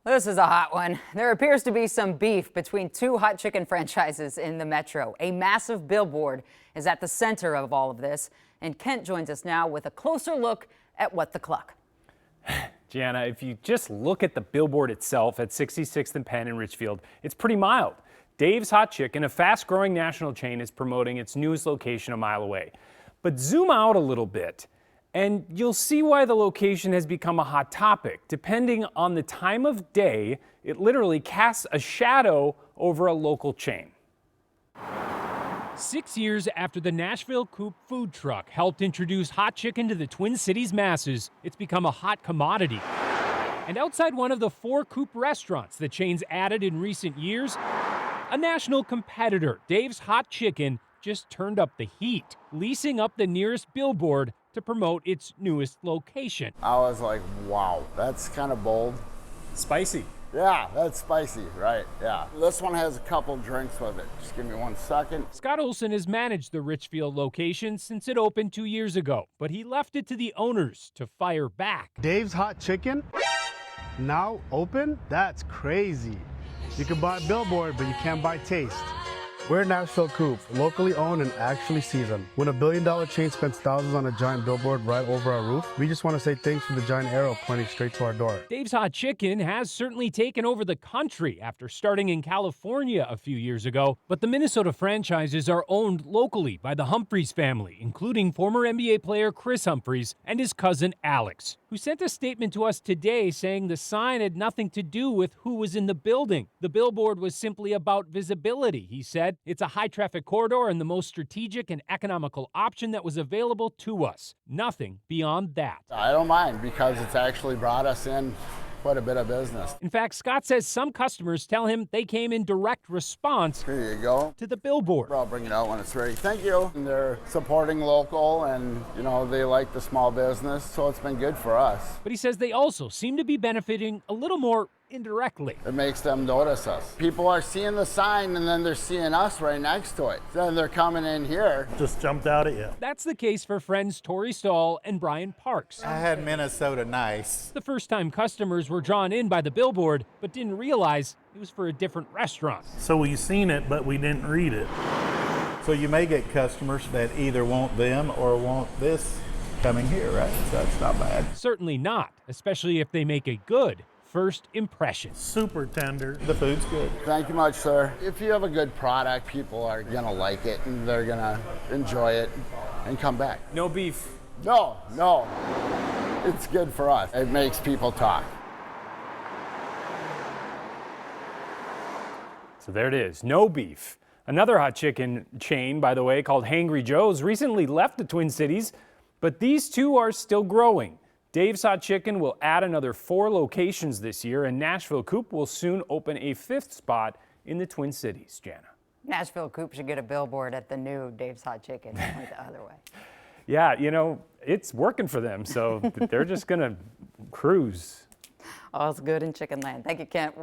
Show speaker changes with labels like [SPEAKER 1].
[SPEAKER 1] This is a hot one. There appears to be some beef between two hot chicken franchises in the metro. A massive billboard is at the center of all of this. And Kent joins us now with a closer look at what the cluck.
[SPEAKER 2] Jana, if you just look at the billboard itself at 66th and Penn in Richfield, it's pretty mild. Dave's Hot Chicken, a fast-growing national chain, is promoting its newest location a mile away. But zoom out a little bit, and you'll see why the location has become a hot topic. Depending on the time of day, it literally casts a shadow over a local chain.
[SPEAKER 3] 6 years after the Nashville Coop food truck helped introduce hot chicken to the Twin Cities masses, it's become a hot commodity. And outside one of the 4 Coop restaurants the chain's added in recent years, a national competitor, Dave's Hot Chicken, just turned up the heat, leasing up the nearest billboard to promote its newest location.
[SPEAKER 4] I was like, wow, that's kind of bold.
[SPEAKER 2] Spicy.
[SPEAKER 4] Yeah, that's spicy, right, yeah. This one has a couple drinks with it. Just give me 1 second.
[SPEAKER 3] Scott Olson has managed the Richfield location since it opened 2 years ago, but he left it to the owners to fire back.
[SPEAKER 5] Dave's Hot Chicken, now open? That's crazy. You can buy billboard, but you can't buy taste. We're Nashville Coop, locally owned and actually seasoned. When a billion-dollar chain spends thousands on a giant billboard right over our roof, we just want to say thanks for the giant arrow pointing straight to our door.
[SPEAKER 3] Dave's Hot Chicken has certainly taken over the country after starting in California a few years ago, but the Minnesota franchises are owned locally by the Humphreys family, including former NBA player Chris Humphreys and his cousin Alex, who sent a statement to us today saying the sign had nothing to do with who was in the building. The billboard was simply about visibility, he said. It's a high-traffic corridor and the most strategic and economical option that was available to us. Nothing beyond that.
[SPEAKER 4] I don't mind because it's actually brought us in quite a bit of business.
[SPEAKER 3] In fact, Scott says some customers tell him they came in direct response
[SPEAKER 4] Here you go.
[SPEAKER 3] to the billboard.
[SPEAKER 4] I'll bring it out when it's ready. Thank you. And they're supporting local and, you know, they like the small business, so it's been good for us.
[SPEAKER 3] But he says they also seem to be benefiting a little more indirectly.
[SPEAKER 4] It makes them notice us. People are seeing the sign and then they're seeing us right next to it. Then they're coming in here.
[SPEAKER 6] Just jumped out at you.
[SPEAKER 3] That's the case for friends Tori Stahl and Brian Parks.
[SPEAKER 7] I had Minnesota nice.
[SPEAKER 3] The first-time customers were drawn in by the billboard, but didn't realize it was for a different restaurant.
[SPEAKER 6] So we seen it, but we didn't read it.
[SPEAKER 7] So you may get customers that either want them or want this coming here, right? So that's not bad.
[SPEAKER 3] Certainly not, especially if they make a good first impression.
[SPEAKER 6] Super tender.
[SPEAKER 7] The food's good.
[SPEAKER 4] Thank you much, sir. If you have a good product, people are gonna like it and they're gonna enjoy it and come back.
[SPEAKER 2] No beef.
[SPEAKER 4] No. It's good for us. It makes people talk.
[SPEAKER 2] So there it is, no beef. Another hot chicken chain, by the way, called Hangry Joe's, recently left the Twin Cities, but these two are still growing. Dave's Hot Chicken will add another 4 locations this year, and Nashville Coop will soon open a 5th spot in the Twin Cities. Jana.
[SPEAKER 1] Nashville Coop should get a billboard at the new Dave's Hot Chicken, like the other way.
[SPEAKER 2] Yeah, you know, it's working for them, so they're just going to cruise.
[SPEAKER 1] All's good in Chicken Land. Thank you, Kent.